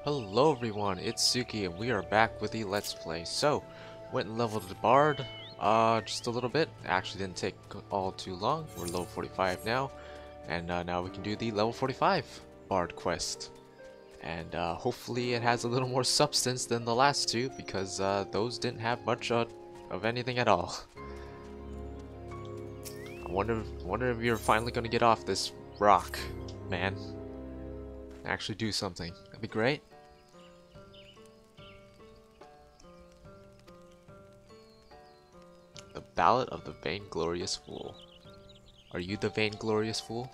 Hello everyone, it's Tsuki and we are back with the Let's Play. So, went and leveled the Bard, just a little bit. Actually didn't take all too long. We're level 45 now. And now we can do the level 45 Bard quest. And hopefully it has a little more substance than the last two, because those didn't have much of anything at all. I wonder if you're finally gonna get off this rock, man. Actually do something. That'd be great. The Ballad of the Vainglorious Fool. Are you the Vainglorious Fool?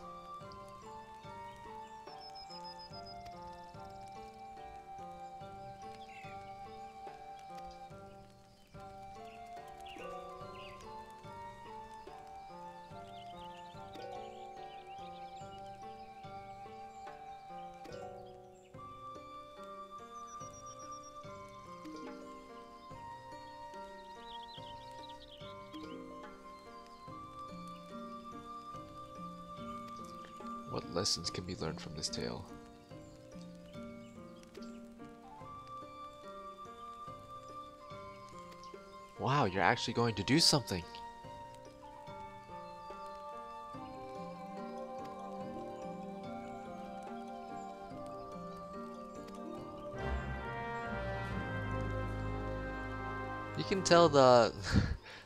What lessons can be learned from this tale? Wow, you're actually going to do something! You can tell the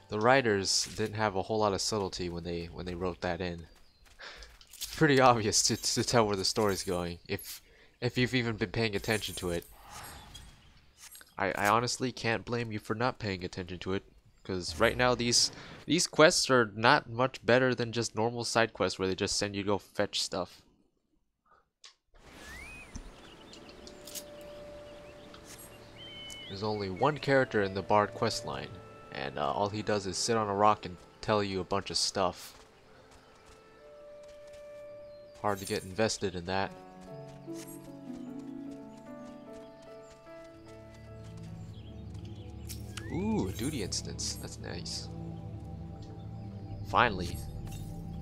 the writers didn't have a whole lot of subtlety when they wrote that in. Pretty obvious to tell where the story's going if you've even been paying attention to it. I honestly can't blame you for not paying attention to it, because right now these quests are not much better than just normal side quests where they just send you to go fetch stuff. There's only one character in the Bard questline, and all he does is sit on a rock and tell you a bunch of stuff. Hard to get invested in that. Ooh, a duty instance. That's nice. Finally,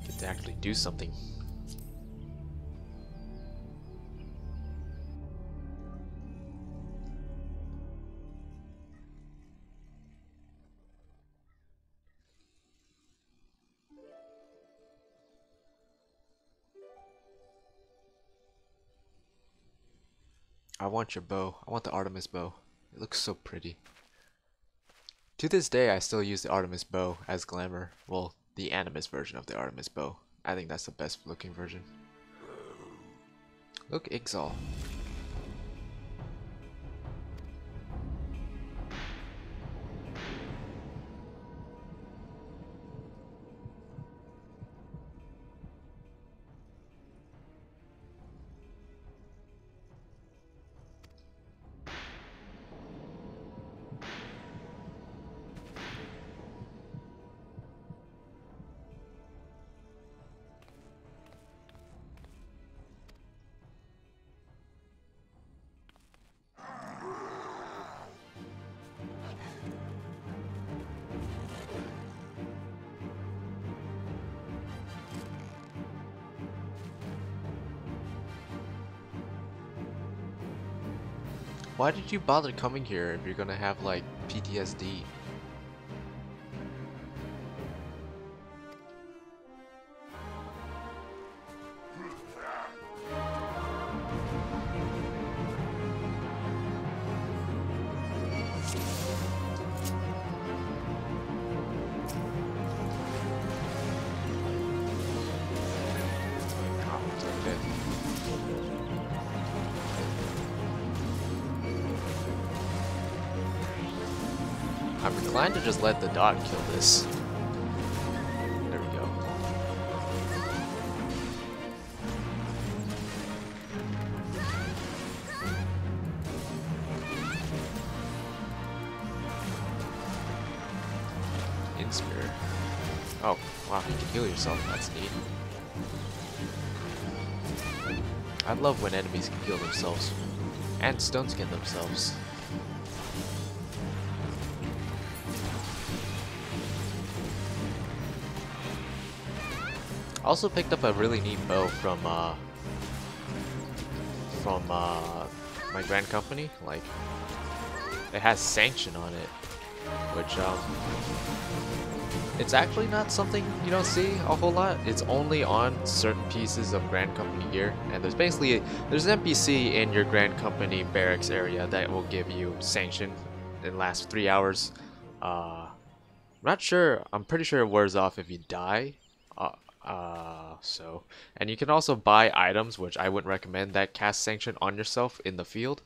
get to actually do something. I want your bow. I want the Artemis bow. It looks so pretty. To this day, I still use the Artemis bow as glamour. Well, the Animus version of the Artemis bow. I think that's the best looking version. Look, Ixal. Why did you bother coming here if you're gonna have like PTSD? I'm inclined to just let the dot kill this. There we go. Inspire. Oh, wow, you can heal yourself. That's neat. I love when enemies can heal themselves. And stone skin themselves. Also picked up a really neat bow from my Grand Company. Like, it has sanction on it, which it's actually not something you don't see a whole lot. It's only on certain pieces of Grand Company gear, and there's an NPC in your Grand Company barracks area that will give you sanction. It lasts 3 hours. I'm not sure. I'm pretty sure it wears off if you die. And you can also buy items, which I wouldn't recommend, that cast sanction on yourself in the field,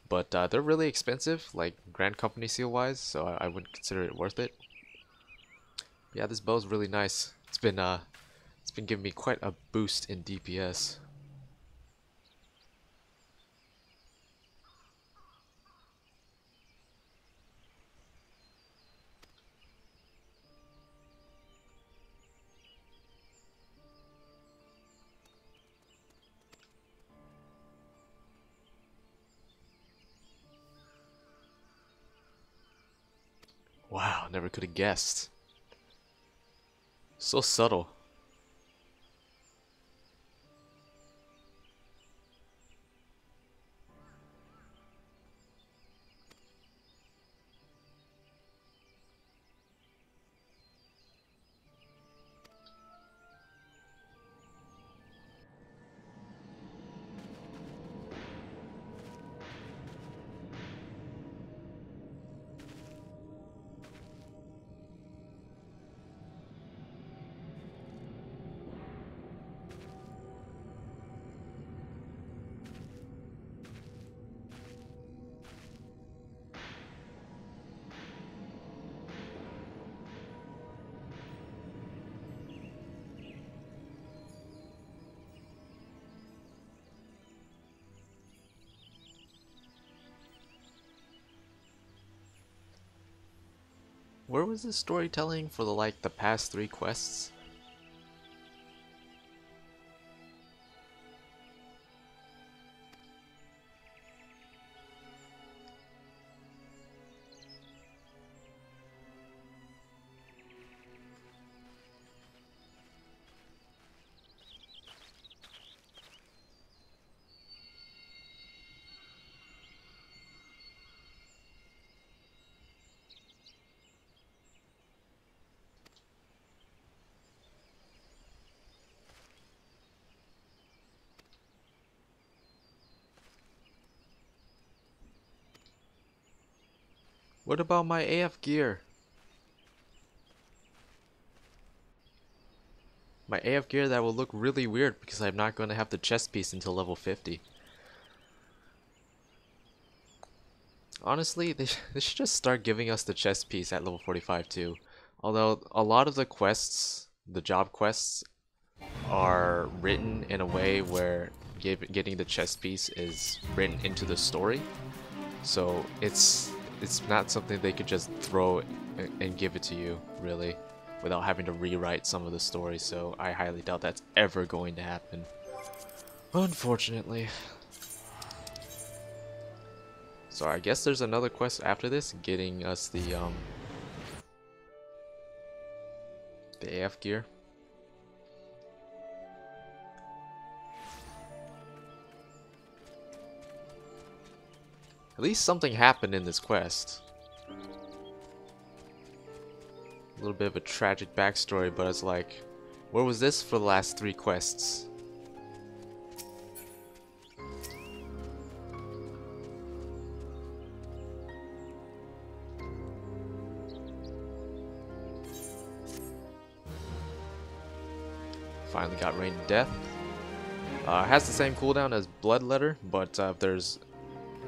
but they're really expensive, like Grand Company seal wise, so I wouldn't consider it worth it. Yeah, this bow's really nice. It's been giving me quite a boost in DPS. Wow, never could have guessed. So subtle. Where was the storytelling for the past 3 quests? What about my AF gear? My AF gear that will look really weird because I'm not going to have the chest piece until level 50. Honestly, they should just start giving us the chest piece at level 45 too. Although a lot of the quests, the job quests, are written in a way where getting the chest piece is written into the story. So it's not something they could just throw and give it to you, really, without having to rewrite some of the story. So I highly doubt that's ever going to happen, unfortunately. So I guess there's another quest after this, getting us the AF gear. At least something happened in this quest. A little bit of a tragic backstory, but it's like, where was this for the last 3 quests? Finally got Rain of Death. Has the same cooldown as Bloodletter, but if there's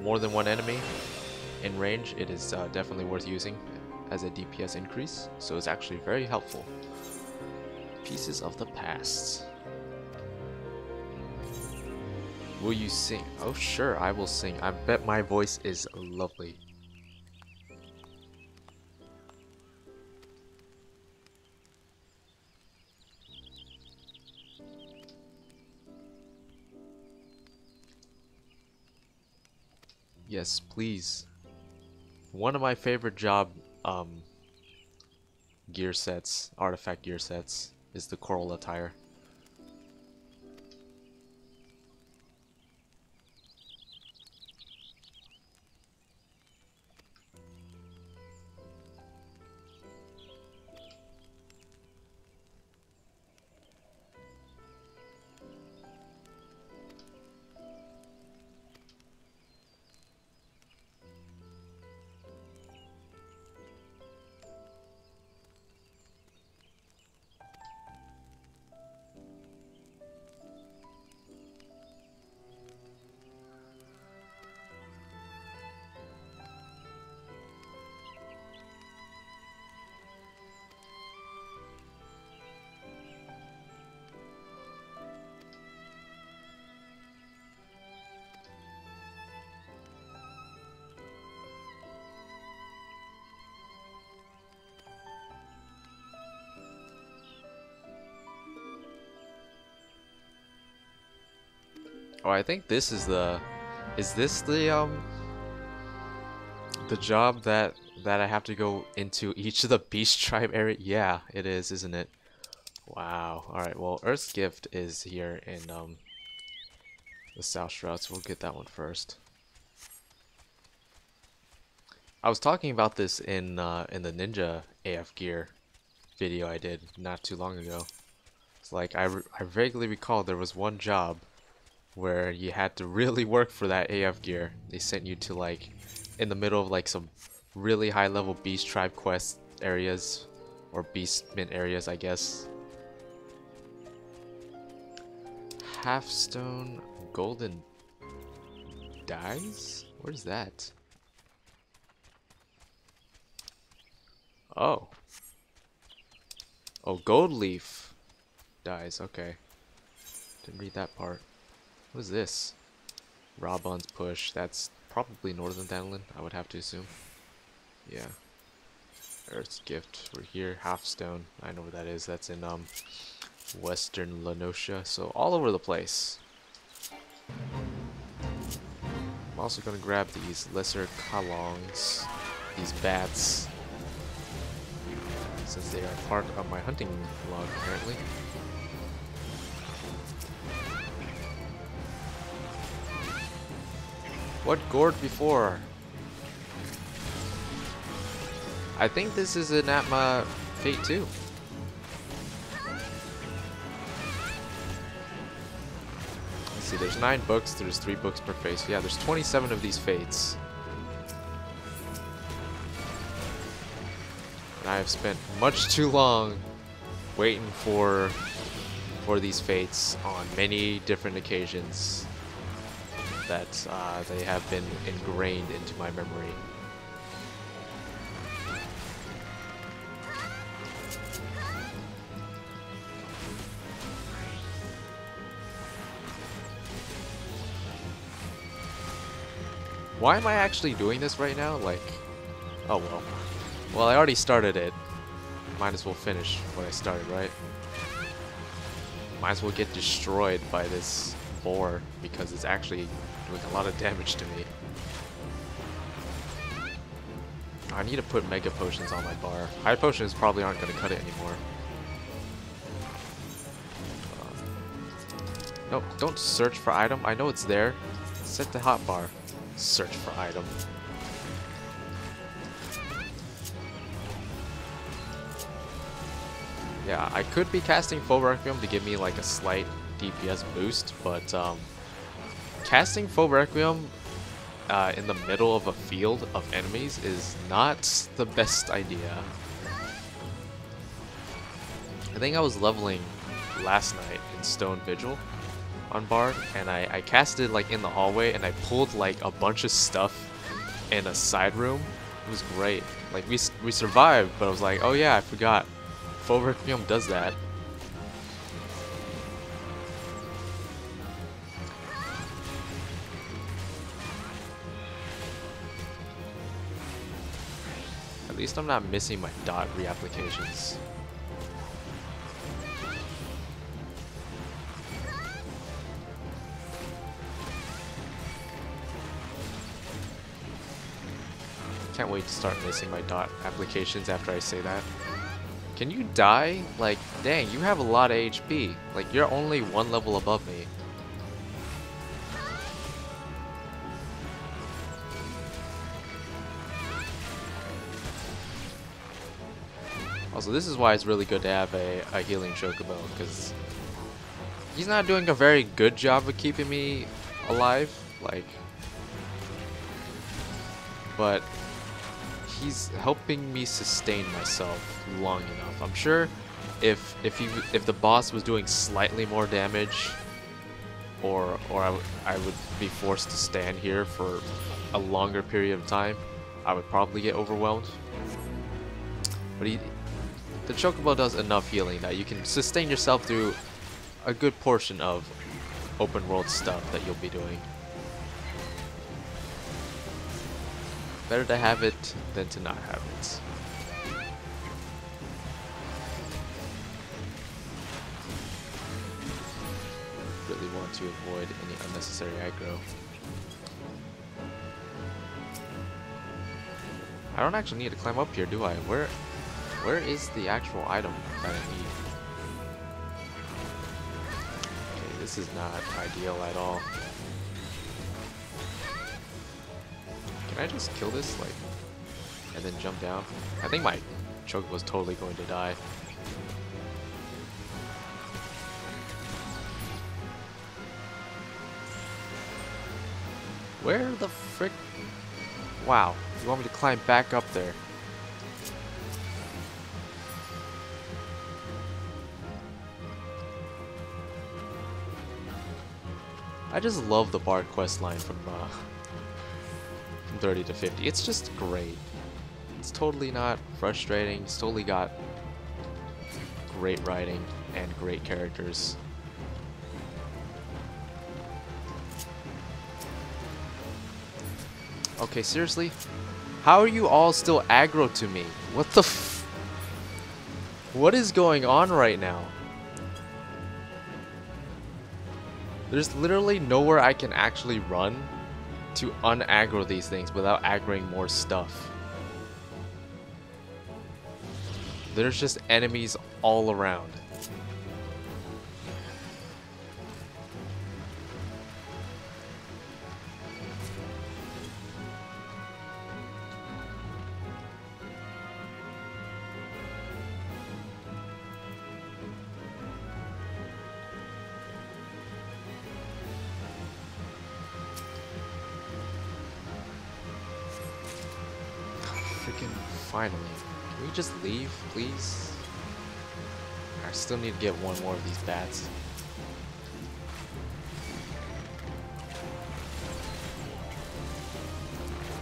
more than one enemy in range, it is definitely worth using as a DPS increase, so it's actually very helpful. Pieces of the Past. Will you sing? Oh sure, I will sing. I bet my voice is lovely. Yes, please. One of my favorite job gear sets, artifact gear sets, is the coral attire. Oh, I think this is the... Is this the job that I have to go into each of the Beast Tribe area? Yeah, it is, isn't it? Wow. Alright, well, Earth's Gift is here in the South Shroud, so we'll get that one first. I was talking about this in the Ninja AF gear video I did not too long ago. It's like I vaguely recall there was one job where you had to really work for that AF gear. They sent you to like in the middle of like some really high level Beast Tribe quest areas or Beast Mint areas, I guess. Halfstone golden dies? Where's that? Oh. Oh, gold leaf dies. Okay. Didn't read that part. What is this? Rabon's push. That's probably Northern Dandelin, I would have to assume. Yeah. Earth's Gift. We're here. Halfstone. I know where that is. That's in Western NOSCEA. So all over the place. I'm also gonna grab these lesser kalongs, these bats, since they are part of my hunting log apparently. What gourd before? I think this is an Atma Fate 2. Let's see, there's 9 books, there's 3 books per face. Yeah, there's 27 of these fates. And I have spent much too long waiting for these fates on many different occasions that they have been ingrained into my memory. Why am I actually doing this right now? Like, oh well. Well, I already started it. Might as well finish what I started, right? Might as well get destroyed by this boar because it's actually doing a lot of damage to me. I need to put mega potions on my bar. High potions probably aren't going to cut it anymore. Nope, don't search for item. I know it's there. Set the hotbar. Search for item. Yeah, I could be casting Full Requiem to give me like a slight DPS boost, but casting Full Requiem in the middle of a field of enemies is not the best idea. I think I was leveling last night in Stone Vigil on Bard, and I casted like in the hallway, and I pulled like a bunch of stuff in a side room. It was great. Like we survived, but I was like, oh yeah, I forgot. Full Requiem does that. At least I'm not missing my dot reapplications. Can't wait to start missing my dot applications after I say that. Can you die? Like, dang, you have a lot of HP. Like, you're only 1 level above me. Also, this is why it's really good to have a healing Chocobo, because he's not doing a very good job of keeping me alive, like, but he's helping me sustain myself long enough. I'm sure if the boss was doing slightly more damage, or I would be forced to stand here for a longer period of time, I would probably get overwhelmed. But the Chocobo does enough healing that you can sustain yourself through a good portion of open world stuff that you'll be doing. Better to have it than to not have it. want to avoid any unnecessary aggro. I don't actually need to climb up here, do I? Where is the actual item that I need? Okay, this is not ideal at all. Can I just kill this, like, and then jump down? I think my choke was totally going to die. Where the frick? Wow, you want me to climb back up there? I just love the Bard questline from 30 to 50. It's just great. It's totally not frustrating. It's totally got great writing and great characters. Okay, seriously? How are you all still aggro to me? What the f- What is going on right now? There's literally nowhere I can actually run to unaggro these things without aggroing more stuff. There's just enemies all around. Freaking finally. Can we just leave, please? I still need to get one more of these bats.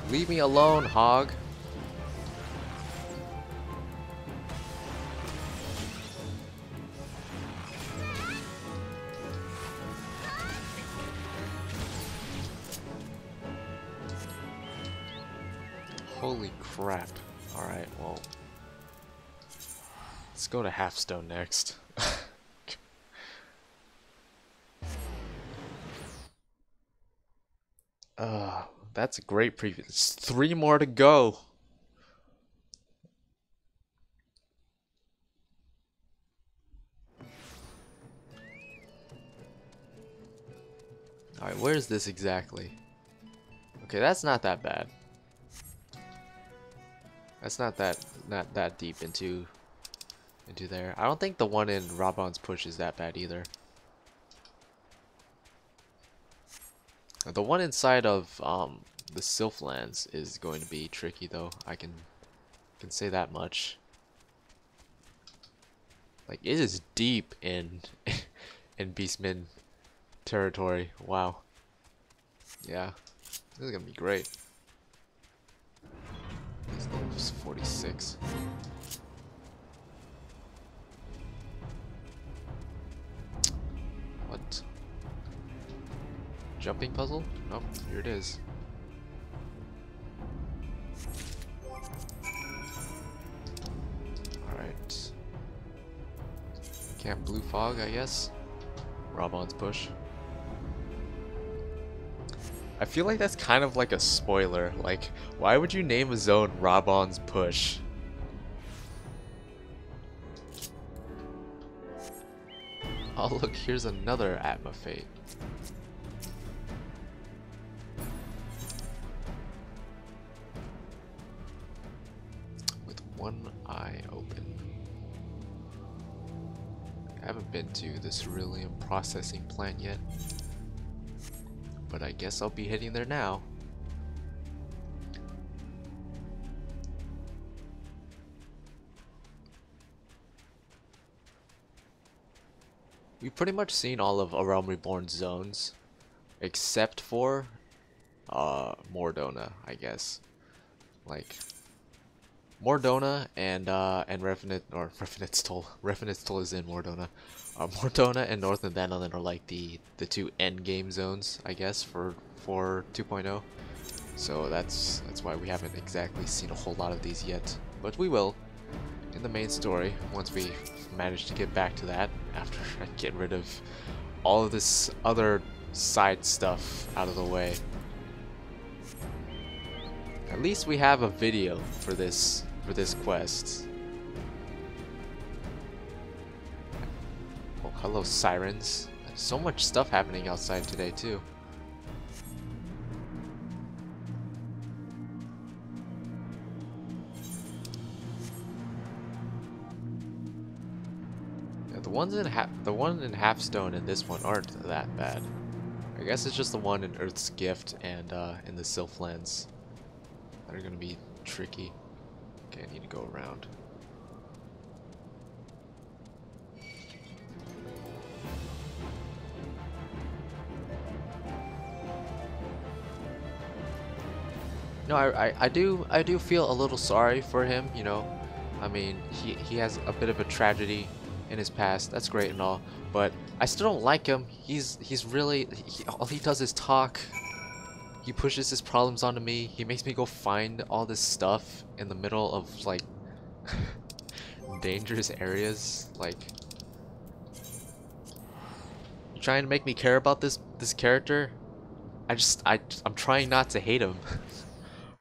Leave me alone, hog. Holy crap. Alright, well. Let's go to Halfstone next. That's a great preview. There's 3 more to go. Alright, where is this exactly? Okay, that's not that bad. That's not that deep into there. I don't think the one in Rabon's Push is that bad either. The one inside of the Sylphlands is going to be tricky though. I can say that much. Like, it is deep in in Beastman territory. Wow. Yeah. This is gonna be great. This level's 46. What? Jumping puzzle? Nope, here it is. Alright. Camp Blue Fog, I guess. Rabon's Push. I feel like that's kind of like a spoiler. Like, why would you name a zone Rabon's Push? Oh look, here's another Atma Fate. With one eye open. I haven't been to the Cerulean processing plant yet. But I guess I'll be heading there now. We've pretty much seen all of A Realm Reborn zones, except for Mordona, I guess. Like Mordona and Revenant, or Revenant's Toll. Revenant's Toll is in Mordona. Mordona and North and Vanillin are like the 2 end game zones, I guess, for 2.0. So that's why we haven't exactly seen a whole lot of these yet, but we will in the main story once we manage to get back to that after I get rid of all of this other side stuff out of the way. At least we have a video for this quest. Oh, hello sirens. There's so much stuff happening outside today too. The one in Halfstone and this one aren't that bad. I guess it's just the one in Earth's Gift and in the Sylphlands that are gonna be tricky. Okay, I need to go around. No, I do feel a little sorry for him, you know. I mean, he has a bit of a tragedy in his past. That's great and all, but I still don't like him. He's really all he does is talk. He pushes his problems onto me. He makes me go find all this stuff in the middle of like dangerous areas. Like, you trying to make me care about this character? I'm trying not to hate him.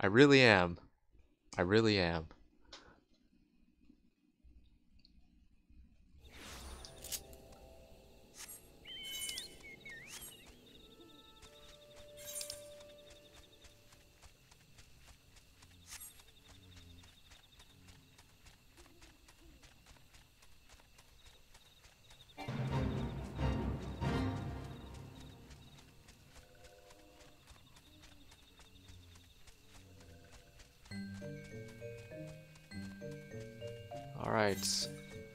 I really am. I really am. Alright,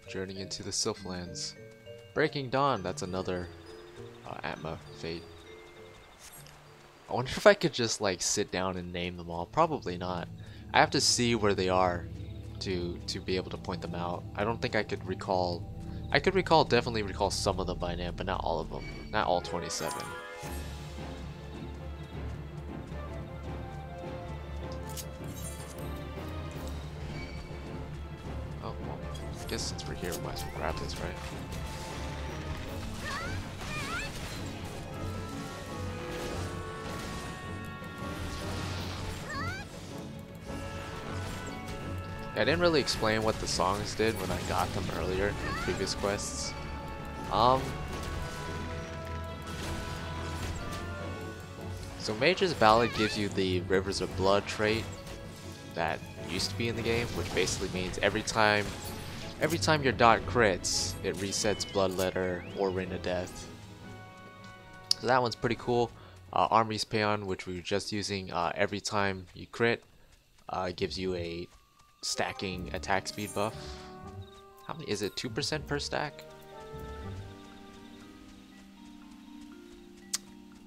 journeying into the Sylphlands. Breaking Dawn, that's another Atma fate. I wonder if I could just like sit down and name them all. Probably not. I have to see where they are to be able to point them out. I don't think I could recall. I could definitely recall some of them by name, but not all of them. Not all 27. I guess since we're here, we might as well grab this, right? I didn't really explain what the songs did when I got them earlier in previous quests. So Mage's Ballad gives you the Rivers of Blood trait that used to be in the game, which basically means every time your dot crits, it resets Bloodletter or Ring of Death. So that one's pretty cool. Army's Paeon, which we were just using, every time you crit, gives you a stacking attack speed buff. How many is it? 2% per stack?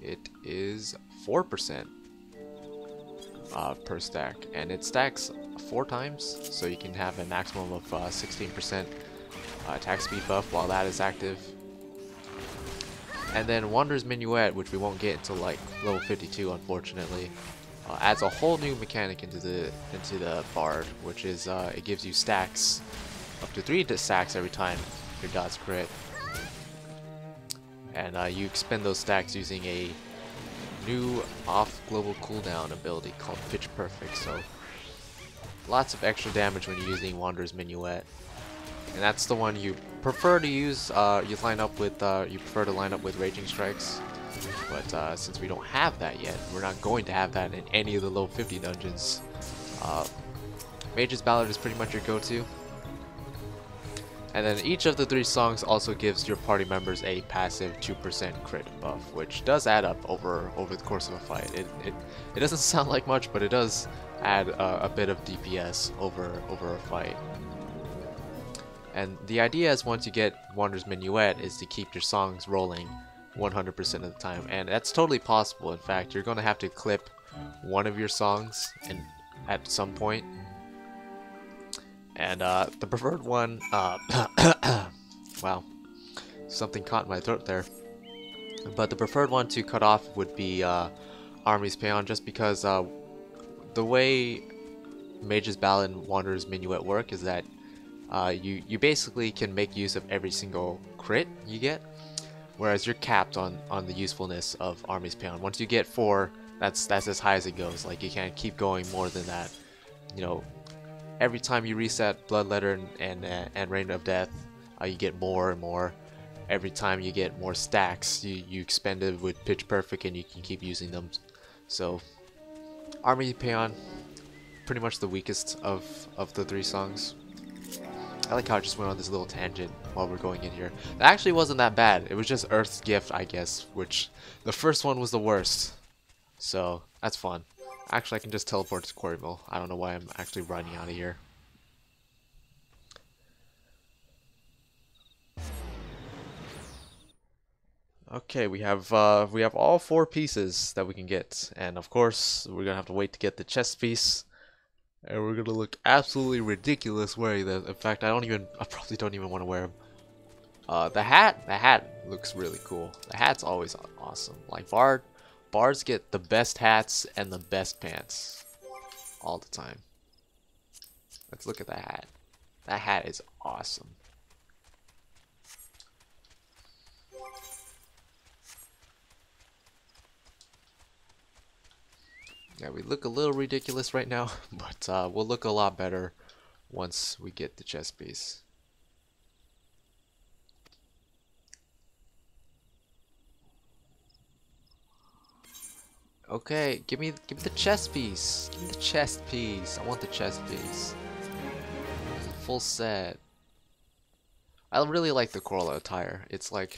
It is 4% per stack, and it stacks 4 times, so you can have a maximum of 16% attack speed buff while that is active. And then Wanderer's Minuet, which we won't get until like level 52, unfortunately, adds a whole new mechanic into the Bard, which is it gives you stacks, up to 3 stacks every time your dots crit, and you expend those stacks using a new off global cooldown ability called Pitch Perfect. So lots of extra damage when you're using Wanderer's Minuet, and that's the one you prefer to use. You prefer to line up with Raging Strikes, but since we don't have that yet, we're not going to have that in any of the low 50 dungeons. Mage's Ballad is pretty much your go-to. And then each of the 3 songs also gives your party members a passive 2% crit buff, which does add up over the course of a fight. It doesn't sound like much, but it does add a bit of DPS over a fight. And the idea is, once you get Wanderer's Minuet, is to keep your songs rolling 100% of the time, and that's totally possible. In fact, you're going to have to clip one of your songs at some point. And the preferred one, wow, something caught in my throat there. But the preferred one to cut off would be Army's Paeon, just because the way Mage's Ballad and Wanderer's Minuet work is that you basically can make use of every single crit you get, whereas you're capped on the usefulness of Army's Peon. Once you get 4, that's as high as it goes. Like, you can't keep going more than that. You know, every time you reset Bloodletter and Rain of Death, you get more and more. Every time you get more stacks, you expend it with Pitch Perfect, and you can keep using them. So, Army Peon, pretty much the weakest of the 3 songs. I like how I just went on this little tangent while we're going in here. That actually wasn't that bad. It was just Earth's Gift, I guess, which the first one was the worst. So, that's fun. Actually, I can just teleport to Quarryville. I don't know why I'm actually running out of here. Okay, we have all 4 pieces that we can get, and of course we're gonna have to wait to get the chest piece, and we're gonna look absolutely ridiculous wearing them. In fact, I probably don't even want to wear them. The hat looks really cool. The hat's always awesome. Like bards get the best hats and the best pants all the time. Let's look at that hat. That hat is awesome. Yeah, we look a little ridiculous right now, but we'll look a lot better once we get the chest piece. Okay, give me the chest piece. Give me the chest piece. I want the chest piece. Full set. I really like the coral attire. It's like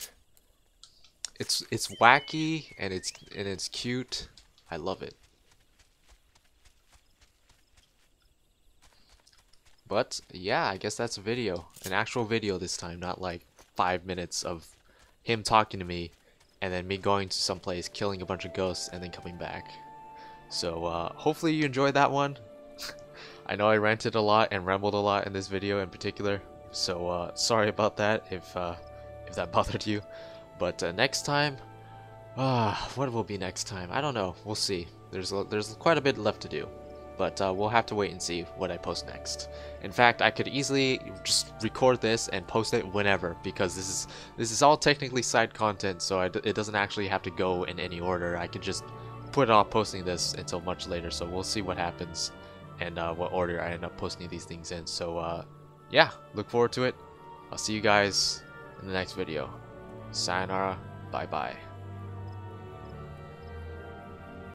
it's wacky and it's cute. I love it. But yeah, I guess that's a video. An actual video this time, not like 5 minutes of him talking to me and then me going to some place, killing a bunch of ghosts, and then coming back. So hopefully you enjoyed that one. I know I ranted a lot and rambled a lot in this video in particular, so sorry about that if that bothered you. But next time, what will be next time? I don't know. We'll see. There's quite a bit left to do. But we'll have to wait and see what I post next. In fact, I could easily just record this and post it whenever, because this is all technically side content, so it doesn't actually have to go in any order. I could just put off posting this until much later, so we'll see what happens and what order I end up posting these things in. So yeah, look forward to it. I'll see you guys in the next video. Sayonara, bye bye.